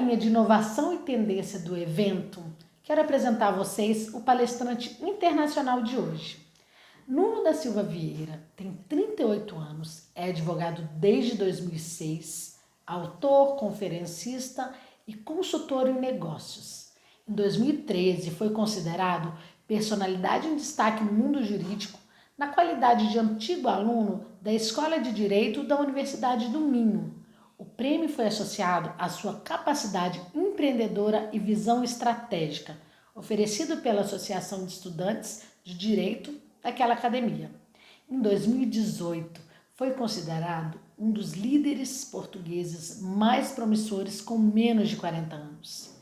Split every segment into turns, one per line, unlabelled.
linha de inovação e tendência do evento, quero apresentar a vocês o palestrante internacional de hoje. Nuno da Silva Vieira tem 38 anos, é advogado desde 2006, autor, conferencista e consultor em negócios. Em 2013 foi considerado personalidade em destaque no mundo jurídico na qualidade de antigo aluno da Escola de Direito da Universidade do Minho. O prêmio foi associado à sua capacidade empreendedora e visão estratégica, oferecido pela Associação de Estudantes de Direito daquela academia. Em 2018, foi considerado um dos líderes portugueses mais promissores com menos de 40 anos.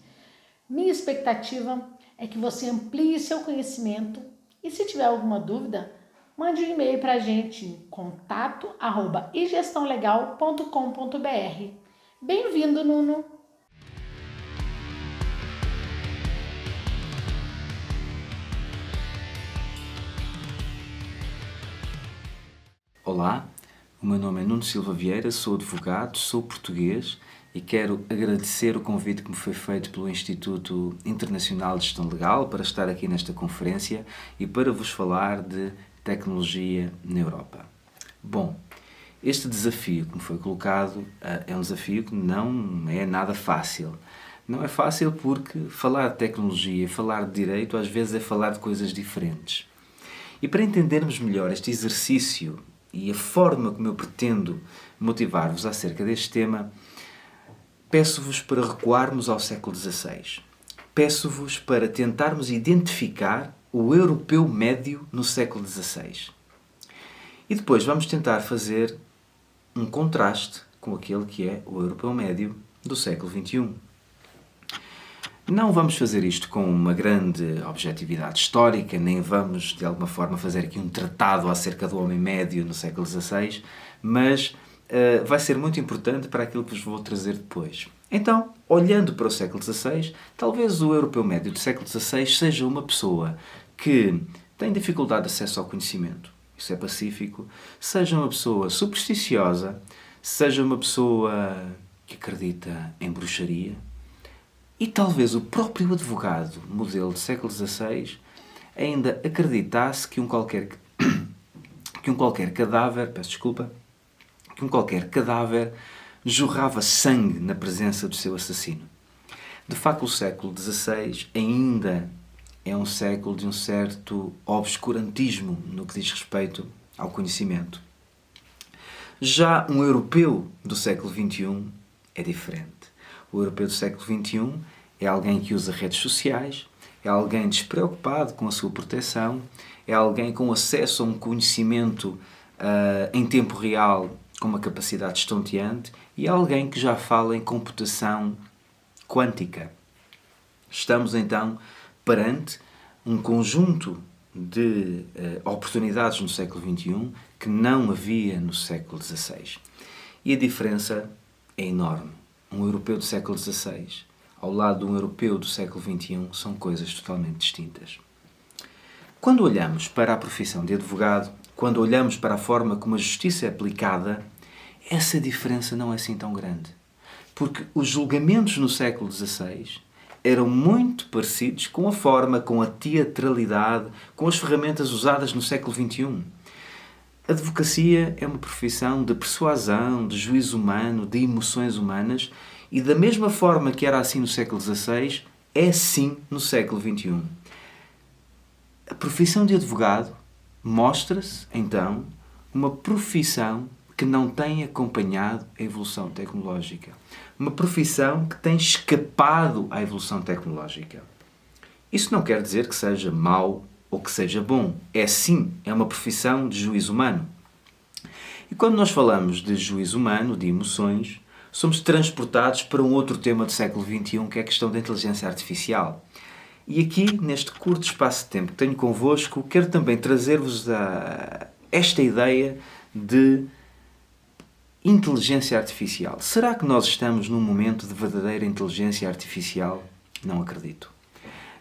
Minha expectativa é que você amplie seu conhecimento e, se tiver alguma dúvida, mande um e-mail para a gente em contato@igestãolegal.com.br. Bem-vindo, Nuno!
Olá, o meu nome é Nuno Silva Vieira, sou advogado, sou português e quero agradecer o convite que me foi feito pelo Instituto Internacional de Gestão Legal para estar aqui nesta conferência e para vos falar de tecnologia na Europa. Bom, este desafio que me foi colocado é um desafio que não é nada fácil. Não é fácil porque falar de tecnologia, falar de direito, às vezes é falar de coisas diferentes. E para entendermos melhor este exercício e a forma como eu pretendo motivar-vos acerca deste tema, peço-vos para recuarmos ao século XVI. Peço-vos para tentarmos identificar o europeu médio no século XVI. E depois vamos tentar fazer um contraste com aquele que é o europeu médio do século XXI. Não vamos fazer isto com uma grande objetividade histórica, nem vamos, de alguma forma, fazer aqui um tratado acerca do homem médio no século XVI, mas vai ser muito importante para aquilo que vos vou trazer depois. Então, olhando para o século XVI, talvez o europeu médio do século XVI seja uma pessoa que tem dificuldade de acesso ao conhecimento, isso é pacífico, seja uma pessoa supersticiosa, seja uma pessoa que acredita em bruxaria, e talvez o próprio advogado modelo do século XVI ainda acreditasse que um qualquer cadáver jorrava sangue na presença do seu assassino. De facto, o século XVI ainda é um século de um certo obscurantismo no que diz respeito ao conhecimento. Já um europeu do século XXI é diferente. O europeu do século XXI é alguém que usa redes sociais, é alguém despreocupado com a sua proteção, é alguém com acesso a um conhecimento em tempo real com uma capacidade estonteante e é alguém que já fala em computação quântica. Estamos então perante um conjunto de oportunidades no século XXI que não havia no século XVI. E a diferença é enorme. Um europeu do século XVI, ao lado de um europeu do século XXI, são coisas totalmente distintas. Quando olhamos para a profissão de advogado, quando olhamos para a forma como a justiça é aplicada, essa diferença não é assim tão grande. Porque os julgamentos no século XVI eram muito parecidos com a forma, com a teatralidade, com as ferramentas usadas no século XXI. A advocacia é uma profissão de persuasão, de juízo humano, de emoções humanas e da mesma forma que era assim no século XVI, é assim no século XXI. A profissão de advogado mostra-se, então, uma profissão que não tem acompanhado a evolução tecnológica. Uma profissão que tem escapado à evolução tecnológica. Isso não quer dizer que seja mau ou que seja bom. É sim, é uma profissão de juízo humano. E quando nós falamos de juízo humano, de emoções, somos transportados para um outro tema do século XXI, que é a questão da inteligência artificial. E aqui, neste curto espaço de tempo que tenho convosco, quero também trazer-vos esta ideia de inteligência artificial. Será que nós estamos num momento de verdadeira inteligência artificial? Não acredito.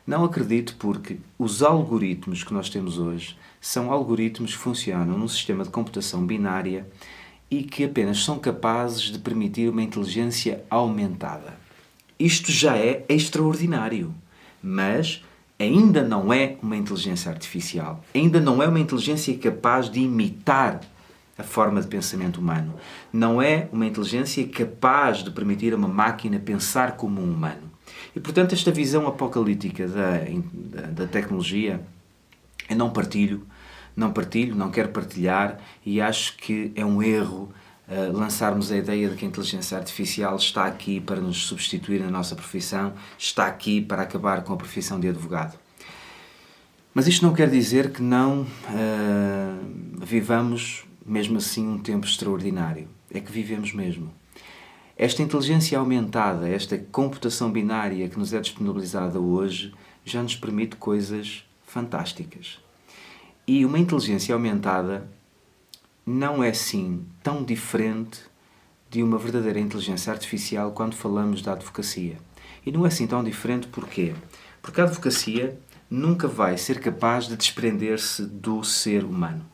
Não acredito porque os algoritmos que nós temos hoje são algoritmos que funcionam num sistema de computação binária e que apenas são capazes de permitir uma inteligência aumentada. Isto já é extraordinário, mas ainda não é uma inteligência artificial. Ainda não é uma inteligência capaz de imitar a forma de pensamento humano. Não é uma inteligência capaz de permitir a uma máquina pensar como um humano. E, portanto, esta visão apocalíptica da tecnologia eu não partilho, não quero partilhar e acho que é um erro lançarmos a ideia de que a inteligência artificial está aqui para nos substituir na nossa profissão, está aqui para acabar com a profissão de advogado. Mas isto não quer dizer que não vivamos mesmo assim um tempo extraordinário. É que vivemos mesmo. Esta inteligência aumentada, esta computação binária que nos é disponibilizada hoje, já nos permite coisas fantásticas. E uma inteligência aumentada não é, sim, tão diferente de uma verdadeira inteligência artificial quando falamos da advocacia. E não é assim tão diferente porquê? Porque a advocacia nunca vai ser capaz de desprender-se do ser humano.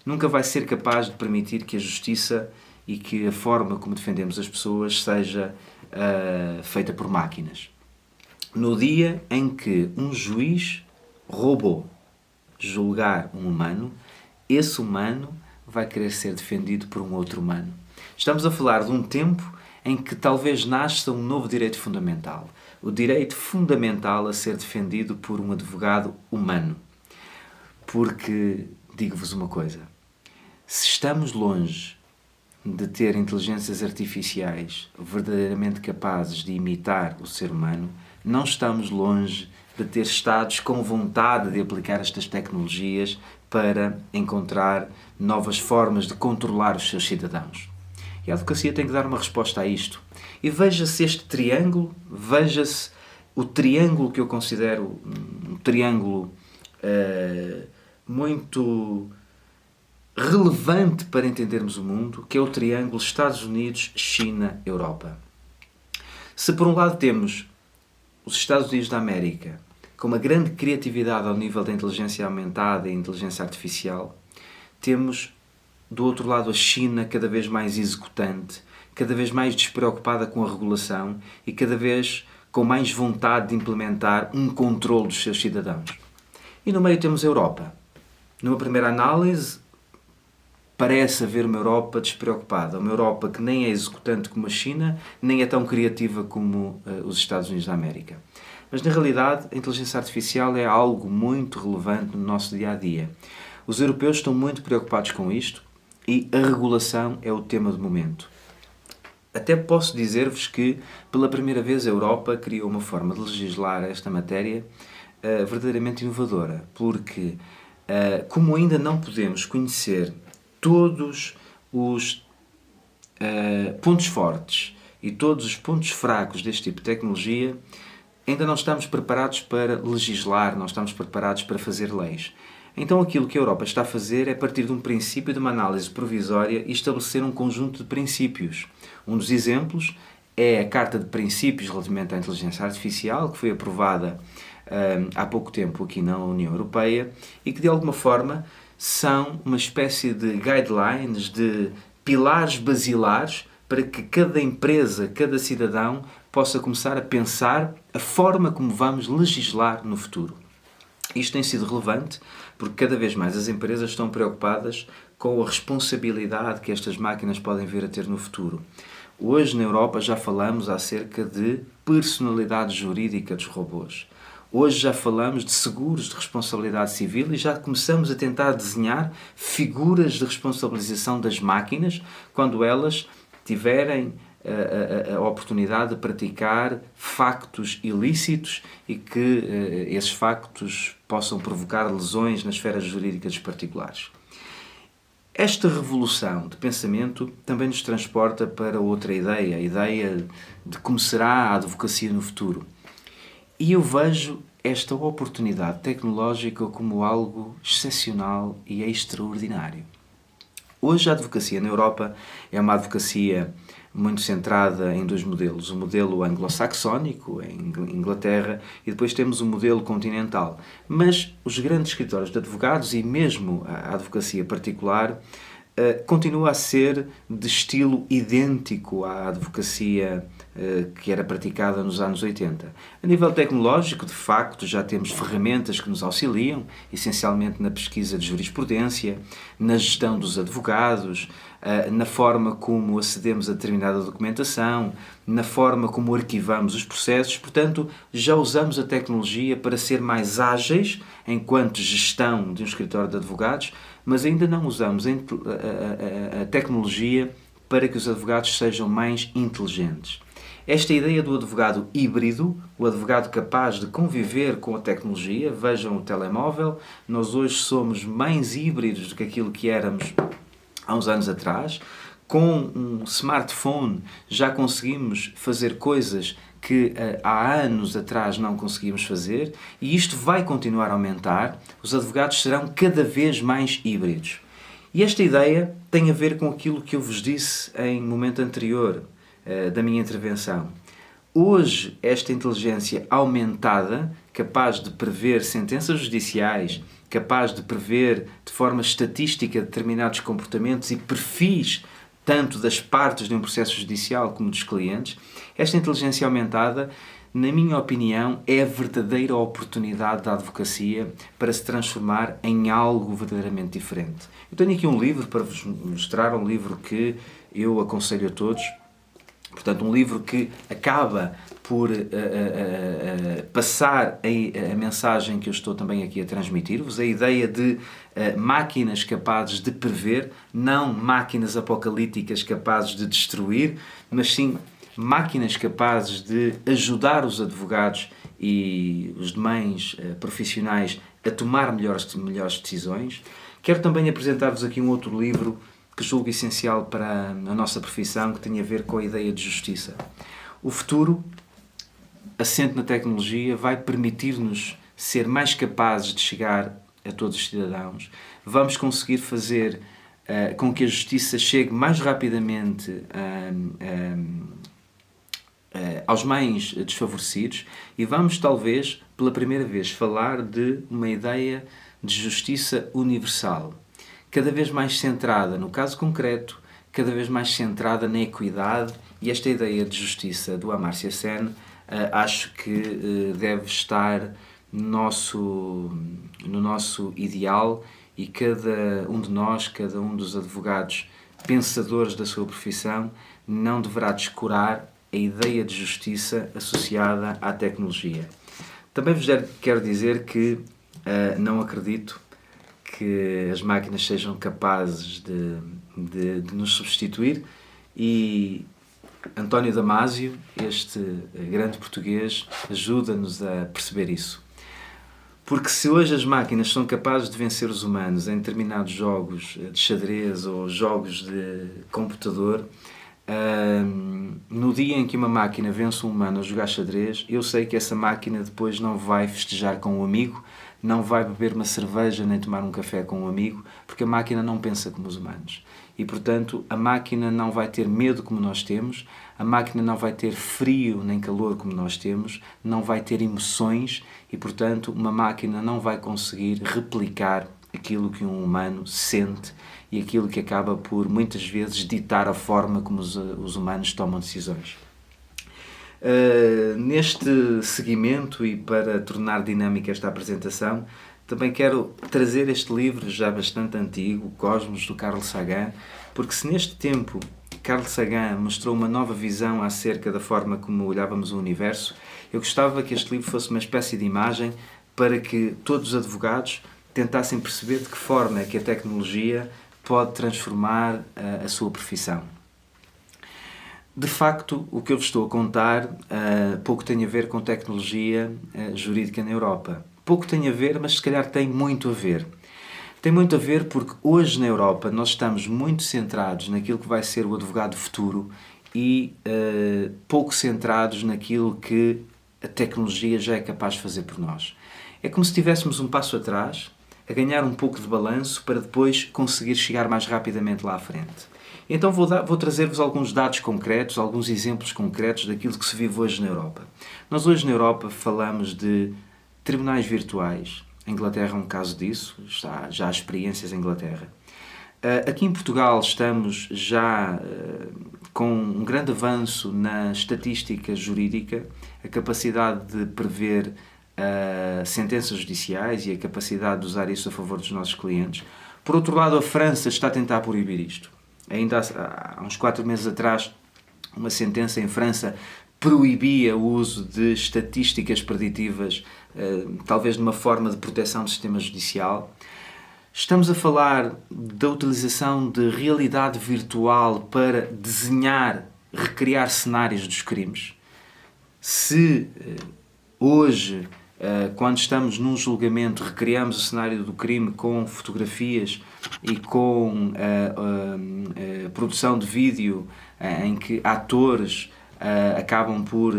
Nunca vai ser capaz de permitir que a justiça e que a forma como defendemos as pessoas seja feita por máquinas. No dia em que um juiz robô julgar um humano, esse humano vai querer ser defendido por um outro humano. Estamos a falar de um tempo em que talvez nasça um novo direito fundamental. O direito fundamental a ser defendido por um advogado humano. Porque, digo-vos uma coisa, se estamos longe de ter inteligências artificiais verdadeiramente capazes de imitar o ser humano, não estamos longe de ter Estados com vontade de aplicar estas tecnologias para encontrar novas formas de controlar os seus cidadãos. E a advocacia tem que dar uma resposta a isto. E veja-se este triângulo, veja-se o triângulo que eu considero um triângulo muito relevante para entendermos o mundo, que é o triângulo Estados Unidos, China, Europa. Se por um lado temos os Estados Unidos da América com uma grande criatividade ao nível da inteligência aumentada e inteligência artificial, temos do outro lado a China cada vez mais executante, cada vez mais despreocupada com a regulação e cada vez com mais vontade de implementar um controle dos seus cidadãos. E no meio temos a Europa. Numa primeira análise, parece haver uma Europa despreocupada, uma Europa que nem é executante como a China, nem é tão criativa como os Estados Unidos da América. Mas, na realidade, a inteligência artificial é algo muito relevante no nosso dia-a-dia. Os europeus estão muito preocupados com isto e a regulação é o tema do momento. Até posso dizer-vos que, pela primeira vez, a Europa criou uma forma de legislar esta matéria verdadeiramente inovadora, porque, como ainda não podemos conhecer todos os pontos fortes e todos os pontos fracos deste tipo de tecnologia, ainda não estamos preparados para legislar, não estamos preparados para fazer leis. Então aquilo que a Europa está a fazer é partir de um princípio de uma análise provisória e estabelecer um conjunto de princípios. Um dos exemplos é a Carta de Princípios relativamente à inteligência artificial, que foi aprovada há pouco tempo aqui na União Europeia e que de alguma forma são uma espécie de guidelines, de pilares basilares para que cada empresa, cada cidadão possa começar a pensar a forma como vamos legislar no futuro. Isto tem sido relevante porque cada vez mais as empresas estão preocupadas com a responsabilidade que estas máquinas podem vir a ter no futuro. Hoje na Europa já falamos acerca de personalidade jurídica dos robôs. Hoje já falamos de seguros de responsabilidade civil e já começamos a tentar desenhar figuras de responsabilização das máquinas quando elas tiverem a oportunidade de praticar factos ilícitos e que esses factos possam provocar lesões nas esferas jurídicas dos particulares. Esta revolução de pensamento também nos transporta para outra ideia, a ideia de como será a advocacia no futuro. E eu vejo esta oportunidade tecnológica como algo excepcional e extraordinário. Hoje a advocacia na Europa é uma advocacia muito centrada em dois modelos. O modelo anglo-saxónico, em Inglaterra, e depois temos o modelo continental. Mas os grandes escritórios de advogados e mesmo a advocacia particular continua a ser de estilo idêntico à advocacia que era praticada nos anos 80. A nível tecnológico, de facto, já temos ferramentas que nos auxiliam, essencialmente na pesquisa de jurisprudência, na gestão dos advogados, na forma como acedemos a determinada documentação, na forma como arquivamos os processos. Portanto, já usamos a tecnologia para ser mais ágeis enquanto gestão de um escritório de advogados, mas ainda não usamos a tecnologia para que os advogados sejam mais inteligentes. Esta ideia do advogado híbrido, o advogado capaz de conviver com a tecnologia, vejam o telemóvel, nós hoje somos mais híbridos do que aquilo que éramos há uns anos atrás. Com um smartphone já conseguimos fazer coisas que há anos atrás não conseguimos fazer, e isto vai continuar a aumentar. Os advogados serão cada vez mais híbridos. E esta ideia tem a ver com aquilo que eu vos disse em momento anterior da minha intervenção. Hoje, esta inteligência aumentada, capaz de prever sentenças judiciais, capaz de prever de forma estatística determinados comportamentos e perfis tanto das partes de um processo judicial como dos clientes, esta inteligência aumentada, na minha opinião, é a verdadeira oportunidade da advocacia para se transformar em algo verdadeiramente diferente. Eu tenho aqui um livro para vos mostrar, um livro que eu aconselho a todos. Portanto, um livro que acaba por passar a mensagem que eu estou também aqui a transmitir-vos, a ideia de máquinas capazes de prever, não máquinas apocalípticas capazes de destruir, mas sim máquinas capazes de ajudar os advogados e os demais profissionais a tomar melhores decisões. Quero também apresentar-vos aqui um outro livro que julgo essencial para a nossa profissão, que tem a ver com a ideia de justiça. O futuro, assente na tecnologia, vai permitir-nos ser mais capazes de chegar a todos os cidadãos. Vamos conseguir fazer com que a justiça chegue mais rapidamente aos mais desfavorecidos, e vamos, talvez, pela primeira vez, falar de uma ideia de justiça universal, cada vez mais centrada no caso concreto, cada vez mais centrada na equidade, e esta ideia de justiça do Amartya Sen acho que deve estar no nosso ideal, e cada um de nós, cada um dos advogados pensadores da sua profissão, não deverá descurar a ideia de justiça associada à tecnologia. Também vos quero dizer que não acredito que as máquinas sejam capazes de nos substituir, e António Damasio, este grande português, ajuda-nos a perceber isso. Porque se hoje as máquinas são capazes de vencer os humanos em determinados jogos de xadrez ou jogos de computador, no dia em que uma máquina vence um humano a jogar xadrez, eu sei que essa máquina depois não vai festejar com um amigo, não vai beber uma cerveja nem tomar um café com um amigo, porque a máquina não pensa como os humanos. E, portanto, a máquina não vai ter medo como nós temos, a máquina não vai ter frio nem calor como nós temos, não vai ter emoções e, portanto, uma máquina não vai conseguir replicar aquilo que um humano sente e aquilo que acaba por, muitas vezes, ditar a forma como os humanos tomam decisões. Neste seguimento, e para tornar dinâmica esta apresentação, também quero trazer este livro já bastante antigo, Cosmos, do Carl Sagan, porque se neste tempo Carl Sagan mostrou uma nova visão acerca da forma como olhávamos o universo, eu gostava que este livro fosse uma espécie de imagem para que todos os advogados tentassem perceber de que forma é que a tecnologia pode transformar a sua profissão. De facto, o que eu vos estou a contar pouco tem a ver com tecnologia jurídica na Europa. Pouco tem a ver, mas se calhar tem muito a ver. Tem muito a ver porque hoje na Europa nós estamos muito centrados naquilo que vai ser o advogado futuro e pouco centrados naquilo que a tecnologia já é capaz de fazer por nós. É como se tivéssemos um passo atrás, a ganhar um pouco de balanço para depois conseguir chegar mais rapidamente lá à frente. Então vou trazer-vos alguns dados concretos, alguns exemplos concretos daquilo que se vive hoje na Europa. Nós hoje na Europa falamos de tribunais virtuais. A Inglaterra é um caso disso, já há experiências em Inglaterra. Aqui em Portugal estamos já com um grande avanço na estatística jurídica, a capacidade de prever sentenças judiciais e a capacidade de usar isso a favor dos nossos clientes. Por outro lado, a França está a tentar proibir isto. Ainda há uns 4 meses atrás, uma sentença em França proibia o uso de estatísticas preditivas, talvez de uma forma de proteção do sistema judicial. Estamos a falar da utilização de realidade virtual para desenhar, recriar cenários dos crimes. Se hoje, quando estamos num julgamento, recriamos o cenário do crime com fotografias e com produção de vídeo em que atores acabam por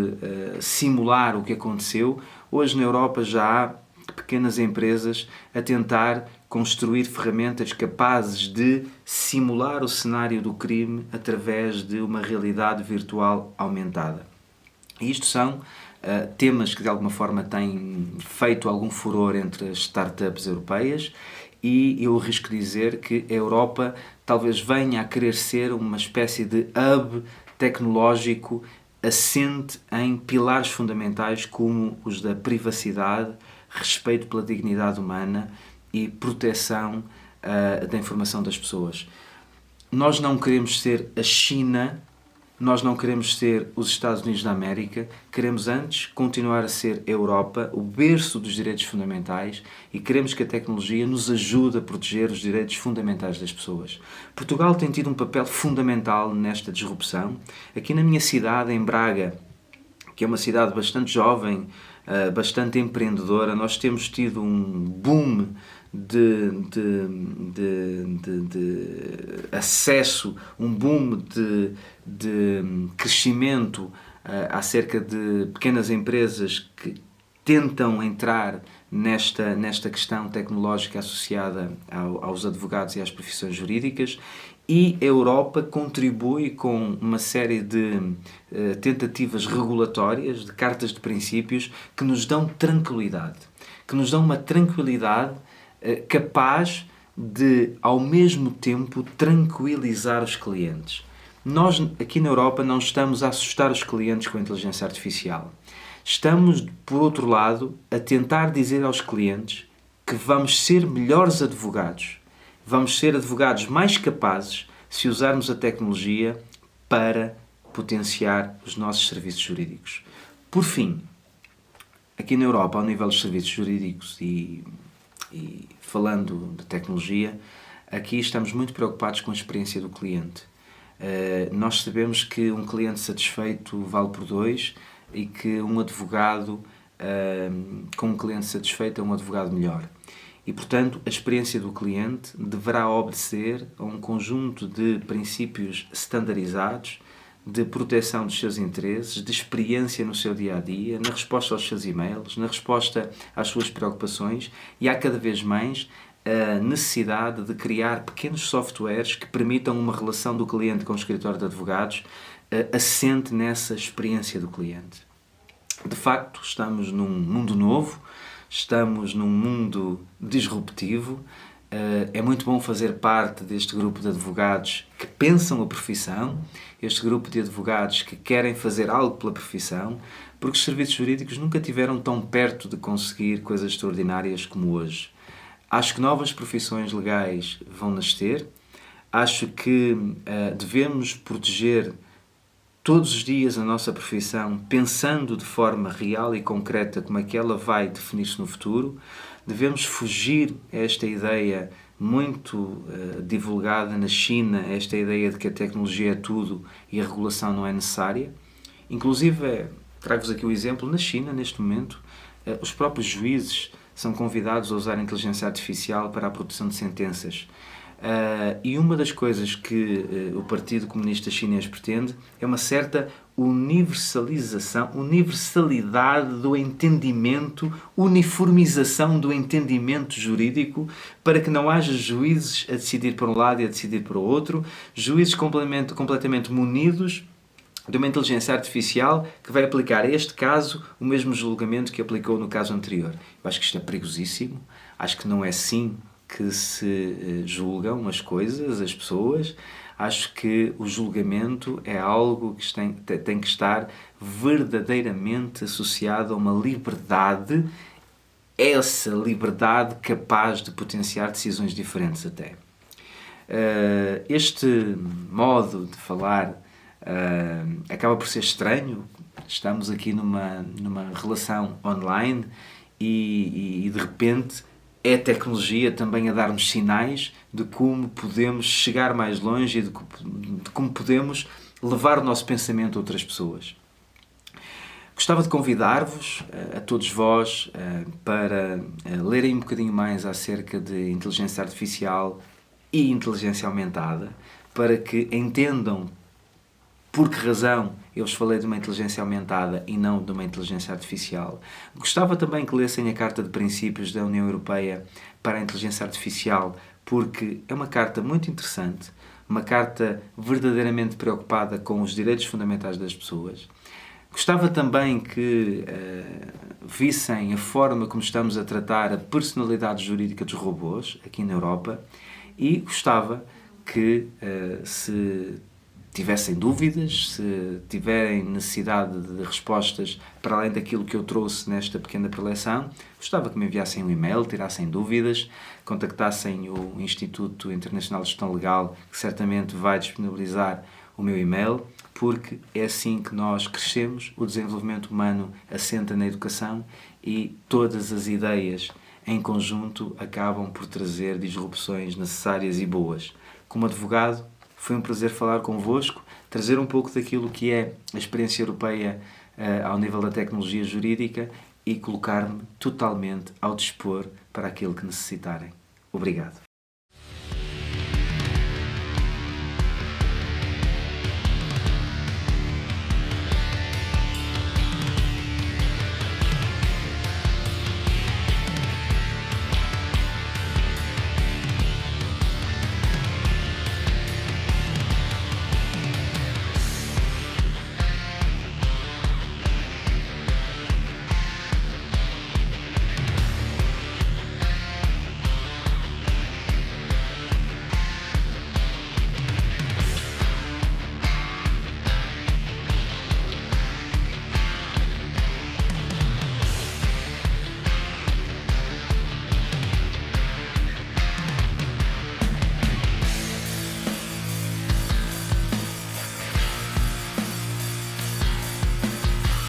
simular o que aconteceu, hoje na Europa já há pequenas empresas a tentar construir ferramentas capazes de simular o cenário do crime através de uma realidade virtual aumentada. E isto são temas que de alguma forma têm feito algum furor entre as startups europeias, e eu arrisco dizer que a Europa talvez venha a querer ser uma espécie de hub tecnológico assente em pilares fundamentais como os da privacidade, respeito pela dignidade humana e proteção da informação das pessoas. Nós não queremos ser a China, nós não queremos ser os Estados Unidos da América, queremos antes continuar a ser a Europa, o berço dos direitos fundamentais, e queremos que a tecnologia nos ajude a proteger os direitos fundamentais das pessoas. Portugal tem tido um papel fundamental nesta disrupção. Aqui na minha cidade, em Braga, que é uma cidade bastante jovem, bastante empreendedora, nós temos tido um boom de acesso, um boom de crescimento acerca de pequenas empresas que tentam entrar nesta questão tecnológica associada aos advogados e às profissões jurídicas, e a Europa contribui com uma série de tentativas regulatórias, de cartas de princípios, que nos dão tranquilidade, uma tranquilidade capaz de, ao mesmo tempo, tranquilizar os clientes. Nós, aqui na Europa, não estamos a assustar os clientes com a inteligência artificial. Estamos, por outro lado, a tentar dizer aos clientes que vamos ser melhores advogados. Vamos ser advogados mais capazes se usarmos a tecnologia para potenciar os nossos serviços jurídicos. Por fim, aqui na Europa, ao nível dos serviços jurídicos e falando de tecnologia, aqui estamos muito preocupados com a experiência do cliente. Nós sabemos que um cliente satisfeito vale por 2 e que um advogado com um cliente satisfeito é um advogado melhor. E, portanto, a experiência do cliente deverá obedecer a um conjunto de princípios standardizados de proteção dos seus interesses, de experiência no seu dia-a-dia, na resposta aos seus e-mails, na resposta às suas preocupações, e há cada vez mais a necessidade de criar pequenos softwares que permitam uma relação do cliente com o escritório de advogados assente nessa experiência do cliente. De facto, estamos num mundo novo, estamos num mundo disruptivo. É muito bom fazer parte deste grupo de advogados que pensam a profissão, este grupo de advogados que querem fazer algo pela profissão, porque os serviços jurídicos nunca tiveram tão perto de conseguir coisas extraordinárias como hoje. Acho que novas profissões legais vão nascer, acho que devemos proteger todos os dias a nossa profissão, pensando de forma real e concreta como é que ela vai definir-se no futuro. Devemos fugir a esta ideia muito divulgada na China, esta ideia de que a tecnologia é tudo e a regulação não é necessária. Inclusive, trago-vos aqui o exemplo, na China, neste momento, os próprios juízes são convidados a usar a inteligência artificial para a produção de sentenças. E uma das coisas que o Partido Comunista Chinês pretende é uma certa universalidade do entendimento, uniformização do entendimento jurídico, para que não haja juízes a decidir para um lado e a decidir para o outro, juízes completamente munidos de uma inteligência artificial que vai aplicar a este caso o mesmo julgamento que aplicou no caso anterior. Eu acho que isto é perigosíssimo, acho que não é assim que se julgam as coisas, as pessoas. Acho que o julgamento é algo que tem que estar verdadeiramente associado a uma liberdade, essa liberdade capaz de potenciar decisões diferentes até. Este modo de falar acaba por ser estranho. Estamos aqui numa relação online e de repente é a tecnologia também a dar-nos sinais de como podemos chegar mais longe e de como podemos levar o nosso pensamento a outras pessoas. Gostava de convidar-vos, a todos vós, para lerem um bocadinho mais acerca de inteligência artificial e inteligência aumentada, para que entendam por que razão eu vos falei de uma inteligência aumentada e não de uma inteligência artificial. Gostava também que lessem a Carta de Princípios da União Europeia para a Inteligência Artificial, porque é uma carta muito interessante, uma carta verdadeiramente preocupada com os direitos fundamentais das pessoas. Gostava também que vissem a forma como estamos a tratar a personalidade jurídica dos robôs aqui na Europa e gostava que, se tivessem dúvidas, se tiverem necessidade de respostas para além daquilo que eu trouxe nesta pequena preleção, gostava que me enviassem um e-mail, tirassem dúvidas, contactassem o Instituto Internacional de Gestão Legal, que certamente vai disponibilizar o meu e-mail, porque é assim que nós crescemos, o desenvolvimento humano assenta na educação e todas as ideias em conjunto acabam por trazer disrupções necessárias e boas. Como advogado, foi um prazer falar convosco, trazer um pouco daquilo que é a experiência europeia ao nível da tecnologia jurídica e colocar-me totalmente ao dispor para aquilo que necessitarem. Obrigado.